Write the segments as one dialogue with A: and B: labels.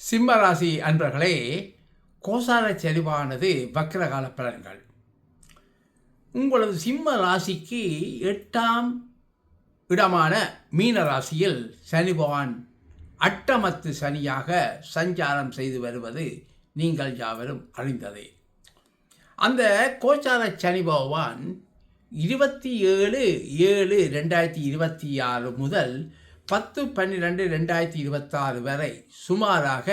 A: சிம்மராசி அன்பர்களே, கோசார செறிவானது வக்ரகால பலன்கள். உங்களது சிம்ம ராசிக்கு 8ஆம் இடமான மீன ராசியில் சனி பகவான் அட்டமத்து சனியாக சஞ்சாரம் செய்து வருவது நீங்கள் யாவரும் அறிந்ததே. அந்த கோச்சார சனி பகவான் 27/7/2026 முதல் 10/12/2026 வரை சுமாராக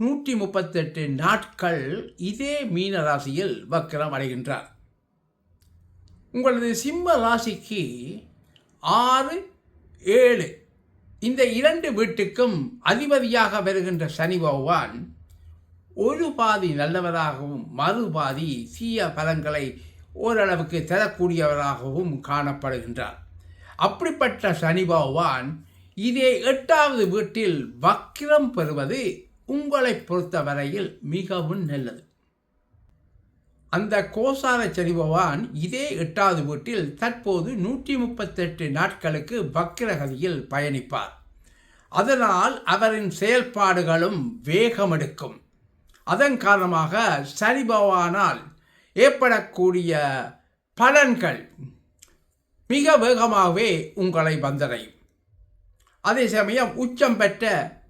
A: 138 நாட்கள் இதே மீன ராசியில் வக்ரம் அடைகின்றார். உங்களது சிம்ம ராசிக்கு 6, 7 இந்த 2 வீட்டுக்கும் அதிபதியாக வருகின்ற சனி பகவான் ஒரு பாதி நல்லவராகவும் மறுபாதி தீய பலன்களை ஓரளவுக்கு தரக்கூடியவராகவும் காணப்படுகின்றார். அப்படிப்பட்ட சனி பகவான் இதே 8வது வீட்டில் வக்ரம் பெறுவது உங்களை பொறுத்தவரையில் மிகவும் நல்லது. அந்த கோசார சனி பகவான் இதே 8வது வீட்டில் தற்போது 138 நாட்களுக்கு வக்ரகதியில் பயணிப்பார். அதனால் அவரின் செயல்பாடுகளும் வேகமெடுக்கும். அதன் காரணமாக சனி பகவானால் ஏற்படக்கூடிய பலன்கள் மிக வேகமாகவே உங்களை வந்தடையும். அதே சமயம் உச்சம் பெற்ற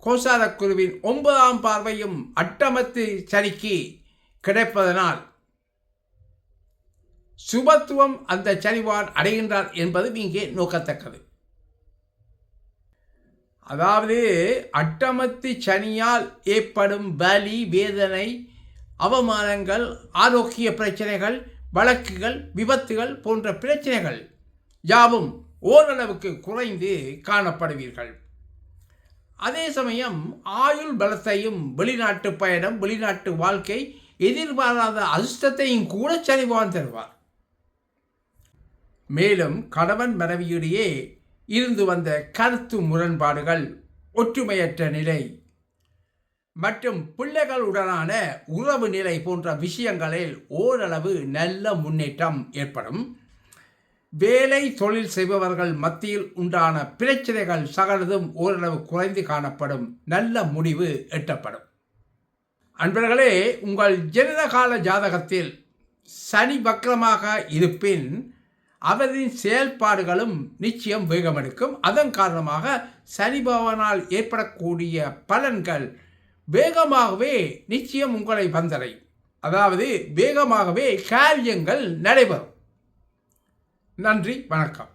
A: கோசார குருவின் 9ஆம் பார்வையும் அட்டமத்து சனிக்கு கிடைப்பதனால் சுபத்துவம் அந்த சனிவான் அடைகின்றார் என்பது இங்கே நோக்கத்தக்கது. அதாவது அட்டமத்து சனியால் ஏற்படும் வலி, வேதனை, அவமானங்கள், ஆரோக்கிய பிரச்சனைகள், வழக்குகள், விபத்துகள் போன்ற பிரச்சனைகள் யாவும் ஓரளவுக்கு குறைந்து காணப்படுவீர்கள். அதே சமயம் ஆயுள் பலத்தையும், வெளிநாட்டு பயணம், வெளிநாட்டு வாழ்க்கை, எதிர்பாராத அதிர்ஷ்டத்தையும் கூட சனிவான் தருவார். மேலும் கணவன் மனைவியிடையே இருந்து வந்த கருத்து முரண்பாடுகள், ஒற்றுமையற்ற நிலை மற்றும் பிள்ளைகளுடனான உறவு நிலை போன்ற விஷயங்களில் ஓரளவு நல்ல முன்னேற்றம் ஏற்படும். வேலை தொழில் செய்பவர்கள் மத்தியில் உண்டான பிரச்சனைகள் சகலதும் ஓரளவு குறைந்து காணப்படும். நல்ல முடிவு எட்டப்படும். அன்பர்களே, உங்கள் ஜனனகால ஜாதகத்தில் சனி வக்ரமாக இருப்பின் அவரின் செயல்பாடுகளும் நிச்சயம் வேகமெடுக்கும். அதன் காரணமாக சனி பகவானால் ஏற்படக்கூடிய பலன்கள் வேகமாகவே நிச்சயம் உங்களை வந்தடையும். அதாவது வேகமாகவே காரியங்கள் நடைபெறும். நன்றி, வணக்கம்.